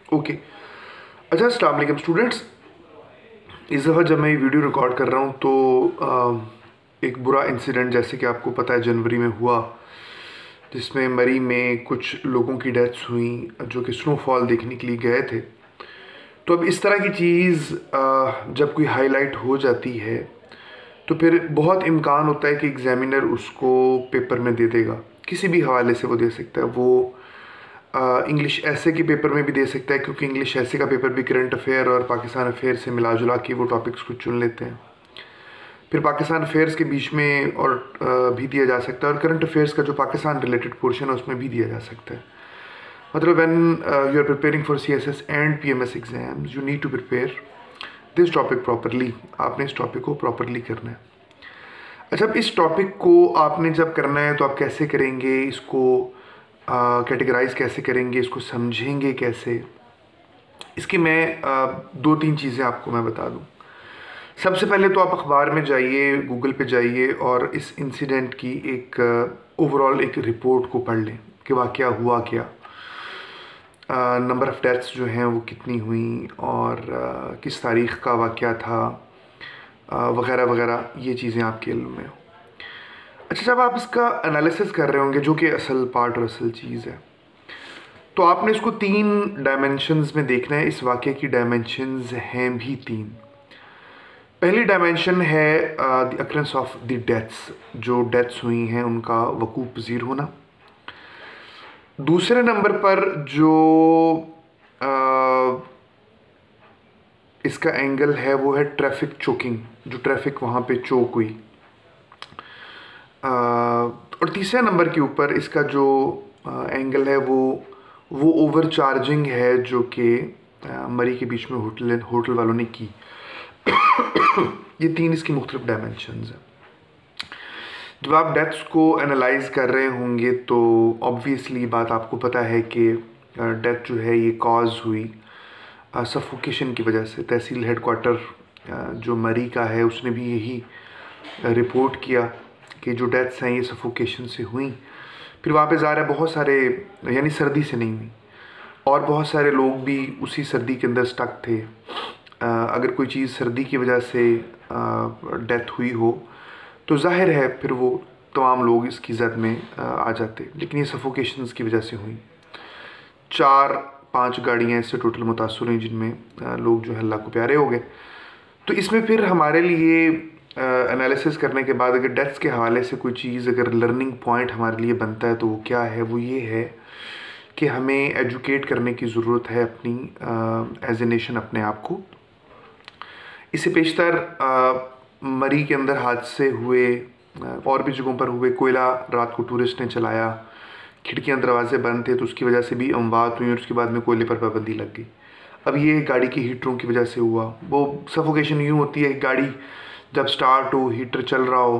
Okay. अच्छा, अस्सलाम वालेकुम स्टूडेंट्स। इस दफ़ा जब मैं ये वीडियो रिकॉर्ड कर रहा हूँ तो एक बुरा इंसिडेंट, जैसे कि आपको पता है, जनवरी में हुआ, जिसमें मरी में कुछ लोगों की डेथ्स हुई जो कि स्नोफॉल देखने के लिए गए थे। तो अब इस तरह की चीज़ जब कोई हाईलाइट हो जाती है तो फिर बहुत इम्कान होता है कि एग्ज़ामिनर उसको पेपर में दे देगा, किसी भी हवाले से वो दे सकता है। वो इंग्लिश ऐसे के पेपर में भी दे सकता है, क्योंकि इंग्लिश ऐसे का पेपर भी करंट अफेयर और पाकिस्तान अफेयर से मिला जुला के वो टॉपिक्स को चुन लेते हैं। फिर पाकिस्तान अफेयर्स के बीच में और भी दिया जा सकता है, और करंट अफेयर्स का जो पाकिस्तान रिलेटेड पोर्शन है उसमें भी दिया जा सकता है। मतलब when you are preparing for CSS and PMS exams, you need to prepare this topic properly. आपने इस टॉपिक को प्रॉपरली करना है। अच्छा, अब इस टॉपिक को आपने जब करना है तो आप कैसे करेंगे, इसको कैटेगराइज कैसे करेंगे, इसको समझेंगे कैसे, इसकी मैं दो तीन चीज़ें आपको मैं बता दूं। सबसे पहले तो आप अखबार में जाइए, गूगल पे जाइए और इस इंसिडेंट की एक ओवरऑल एक रिपोर्ट को पढ़ लें कि वाक़या हुआ क्या, नंबर ऑफ़ डेथ्स जो हैं वो कितनी हुई और किस तारीख़ का वाक़या था, वगैरह वगैरह, ये चीज़ें आपके इल्म में हो। अच्छा, जब आप इसका एनालिसिस कर रहे होंगे, जो कि असल पार्ट और असल चीज़ है, तो आपने इसको 3 डायमेंशंस में देखना है। इस वाक़े की डायमेंशंस हैं भी 3। पहली डायमेंशन है the occurrence of the deaths, जो डेथ्स हुई हैं उनका वकूअ पज़ीर होना। दूसरे नंबर पर जो इसका एंगल है वो है ट्रैफिक चोकिंग, जो ट्रैफिक वहाँ पे चोक हुई। और तीसरे नंबर के ऊपर इसका जो एंगल है वो ओवर चार्जिंग है, जो कि मरी के बीच में होटल वालों ने की। ये 3 इसकी मुख्तलिफ डायमेंशंस हैं। जब आप डेथ्स को एनालाइज कर रहे होंगे तो ऑब्वियसली बात आपको पता है कि डेथ जो है ये कॉज हुई सफोकेशन की वजह से। तहसील हेडक्वार्टर जो मरी का है उसने भी यही रिपोर्ट किया कि जो डेथ्स हैं ये सफोकेशन से हुई। फिर वहाँ पे ज़ाहिर है बहुत सारे, यानी सर्दी से नहीं हुई, और बहुत सारे लोग भी उसी सर्दी के अंदर स्टक थे। अगर कोई चीज़ सर्दी की वजह से डेथ हुई हो तो जाहिर है फिर वो तमाम लोग इसकी जद में आ जाते, लेकिन ये सफोकेशंस की वजह से हुई। 4-5 गाड़ियाँ इससे टोटल मुतासर हुई, जिनमें लोग जो है अल्लाह को प्यारे हो गए। तो इसमें फिर हमारे लिए एनालिसिस करने के बाद अगर डेथ्स के हवाले से कोई चीज़, अगर लर्निंग पॉइंट हमारे लिए बनता है तो वो क्या है, वो ये है कि हमें एजुकेट करने की ज़रूरत है अपनी एज ए नेशन अपने आप को। इससे पेशतर मरी के अंदर हादसे हुए, और भी जगहों पर हुए। कोयला रात को टूरिस्ट ने चलाया, खिड़कियां दरवाजे बंद थे तो उसकी वजह से भी अमवात हुई, और उसके बाद में कोयले पर पाबंदी लग गई। अब ये गाड़ी की हीटरों की वजह से हुआ। वो सफोकेशन यूँ होती है, गाड़ी जब स्टार्ट हो, हीटर चल रहा हो,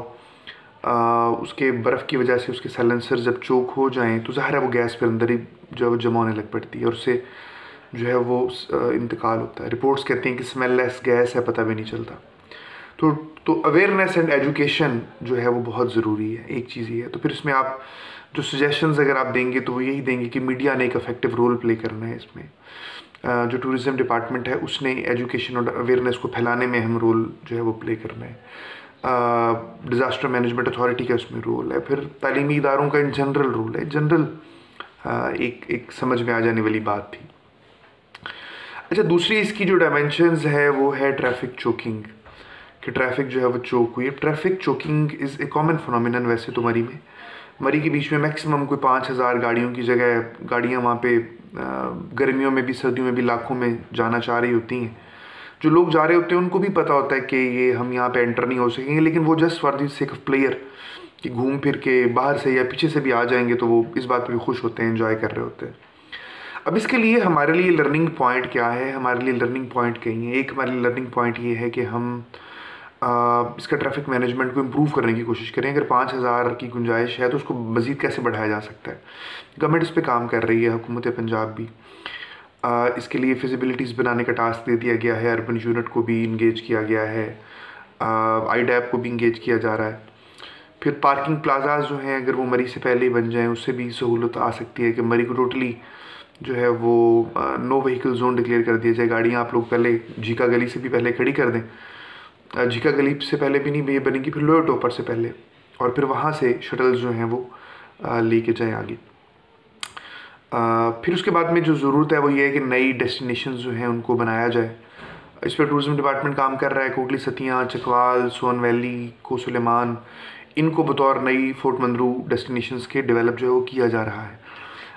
उसके बर्फ़ की वजह से उसके साइलेंसर जब चोक हो जाएं तो ज़ाहिर है वो गैस पर अंदर ही जो जमा होने लग पड़ती है, और उससे जो है वो इंतकाल होता है। रिपोर्ट्स कहती हैं कि स्मेललेस गैस है, पता भी नहीं चलता। तो अवेयरनेस एंड एजुकेशन जो है वो बहुत ज़रूरी है, एक चीज़ ये है। तो फिर इसमें आप जो सजेशंस अगर आप देंगे तो वो यही देंगे कि मीडिया ने एक इफेक्टिव रोल प्ले करना है इसमें। जो टूरिज़म डिपार्टमेंट है उसने एजुकेशन और अवेयरनेस को फैलाने में अहम रोल जो है वो प्ले करना है। डिज़ास्टर मैनेजमेंट अथॉरिटी का उसमें रोल है। फिर तालीमी इदारों का इन जनरल रोल है। जनरल एक समझ में आ जाने वाली बात थी। अच्छा, दूसरी इसकी जो डायमेंशंस है वो है ट्रैफिक चोकिंग, कि ट्रैफिक जो है वो चोक हुई। Traffic choking is a common phenomenon वैसे तो मरी के बीच में मैक्सिमम कोई 5,000 गाड़ियों की जगह गाड़ियाँ वहाँ पे गर्मियों में भी सर्दियों में भी लाखों में जाना चाह रही होती हैं। जो लोग जा रहे होते हैं उनको भी पता होता है कि ये हम यहाँ पे एंटर नहीं हो सकेंगे, लेकिन वो just for the sake of player कि घूम फिर के बाहर से या पीछे से भी आ जाएंगे, तो वो इस बात पर भी खुश होते हैं, एंजॉय कर रहे होते हैं। अब इसके लिए हमारे लिए लर्निंग पॉइंट क्या है? हमारे लिए लर्निंग पॉइंट कहीं है। एक हमारे लिए लर्निंग पॉइंट ये है कि हम इसका ट्रैफिक मैनेजमेंट को इम्प्रूव करने की कोशिश करें। अगर 5,000 की गुंजाइश है तो उसको मज़ीद कैसे बढ़ाया जा सकता है। गवर्नमेंट इस पे काम कर रही है, हुकूमत पंजाब भी। इसके लिए फिजिबिलिटीज़ बनाने का टास्क दे दिया गया है, अर्बन यूनिट को भी इंगेज किया गया है, IDAP को भी इंगेज किया जा रहा है। फिर पार्किंग प्लाजाज जो हैं अगर वो मरी से पहले ही बन जाएँ उससे भी सहूलत आ सकती है कि मरी को टोटली जो है वो नो व्हीकल जोन डिक्लेयर कर दिया जाए। गाड़ियाँ आप लोग पहले झीका गली से भी पहले खड़ी कर दें, झीका गली से पहले भी नहीं बनेगी, फिर लोअर टॉपर से पहले, और फिर वहाँ से शटल्स जो हैं वो लेके जाएँ आगे। फिर उसके बाद में जो ज़रूरत है वो ये है कि नई डेस्टिनेशन जो हैं उनको बनाया जाए। इस पर टूरिज़्म डिपार्टमेंट काम कर रहा है। कोटली सतियाँ, चकवाल, सोन वैली, को सुलेमान, इनको बतौर नई फोर्ट मंदरू डेस्टिनेशंस के डेवलप जो है वो किया जा रहा है।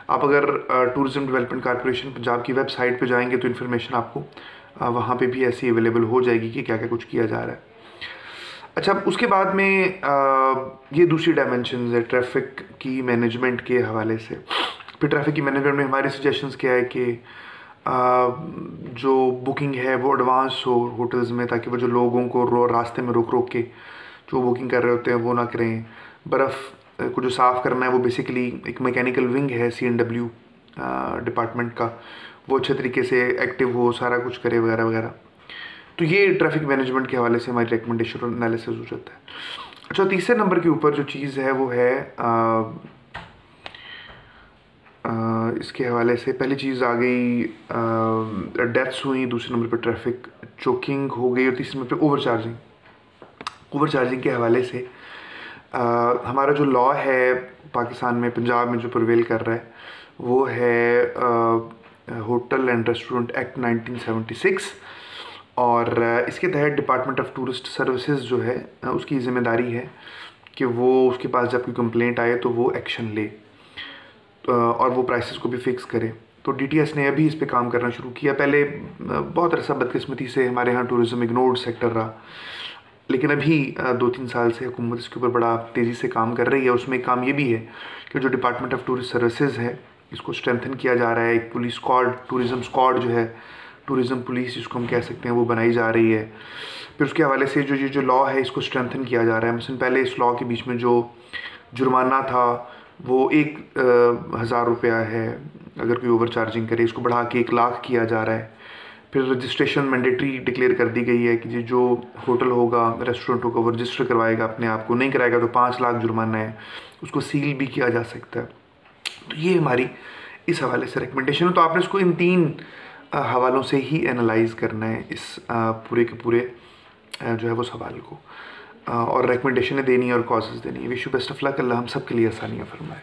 आप अगर टूरिज़्म डेवलपमेंट कॉर्पोरेशन पंजाब की वेबसाइट पे जाएंगे तो इन्फॉर्मेशन आपको वहाँ पे भी ऐसी अवेलेबल हो जाएगी कि क्या क्या कुछ किया जा रहा है। अच्छा, उसके बाद में ये दूसरी डायमेंशन है ट्रैफिक की मैनेजमेंट के हवाले से। फिर ट्रैफिक की मैनेजमेंट में हमारे सजेशंस क्या है कि जो बुकिंग है वो एडवांस हो होटल्स में, ताकि वो जो लोगों को रास्ते में रोक रोक के जो बुकिंग कर रहे होते हैं वो ना करें। बर्फ़ को जो साफ़ करना है वो बेसिकली एक मैकेनिकल विंग है CNW डिपार्टमेंट का, वो अच्छे तरीके से एक्टिव हो, सारा कुछ करे वगैरह वगैरह। तो ये ट्रैफिक मैनेजमेंट के हवाले से हमारी रिकमेंडेशन और एनालिसिस हो जाता है। अच्छा, तीसरे नंबर के ऊपर जो चीज़ है वो है इसके हवाले से पहली चीज़ आ गई डेथ्स हुई, दूसरे नंबर पर ट्रैफिक चोकिंग हो गई, और तीसरे नंबर पर ओवरचार्जिंग के हवाले से हमारा जो लॉ है पाकिस्तान में, पंजाब में जो प्रिवेल कर रहा है वो है होटल एंड रेस्टोरेंट एक्ट 1976, और इसके तहत डिपार्टमेंट ऑफ टूरिस्ट सर्विसेज जो है उसकी ज़िम्मेदारी है कि वो उसके पास जब कोई कंप्लेंट आए तो वो एक्शन ले और वो प्राइसेस को भी फिक्स करे। तो DTS ने अभी इस पे काम करना शुरू किया। पहले बहुत अरसा बदकिस्मती से हमारे यहाँ टूरिज़्म इग्नोर्ड सेक्टर रहा, लेकिन अभी 2-3 साल से हुकूमत इसके ऊपर बड़ा तेज़ी से काम कर रही है। उसमें एक काम ये भी है कि जो डिपार्टमेंट ऑफ टूरिस्ट सर्विसेज है इसको स्ट्रेंथन किया जा रहा है। एक पुलिस स्क्वाड, टूरिज़्म स्क्वाड जो है, टूरिज़्म पुलिस जिसको हम कह सकते हैं, वो बनाई जा रही है। फिर उसके हवाले से जो लॉ है इसको स्ट्रेंथन किया जा रहा है। मसलन पहले इस लॉ के बीच में जो जुर्माना था वो 1,000 रुपया है अगर कोई ओवर चार्जिंग करे, इसको बढ़ा के 1 लाख किया जा रहा है। फिर रजिस्ट्रेशन मैंडेटरी डिक्लेयर कर दी गई है कि जो होटल होगा, रेस्टोरेंट होगा, वो रजिस्टर करवाएगा अपने आप को, नहीं कराएगा तो 5 लाख जुर्माना है, उसको सील भी किया जा सकता है। तो ये हमारी इस हवाले से रिकमेंडेशन है। तो आपने इसको इन 3 हवालों से ही एनालाइज करना है, इस पूरे के पूरे जो है वो सवाल को, और रिकमेंडेशनें देनी है और कॉजेज़ देनी है। Wish you best of luck. Allah हम सब के लिए आसानियाँ फरमाए।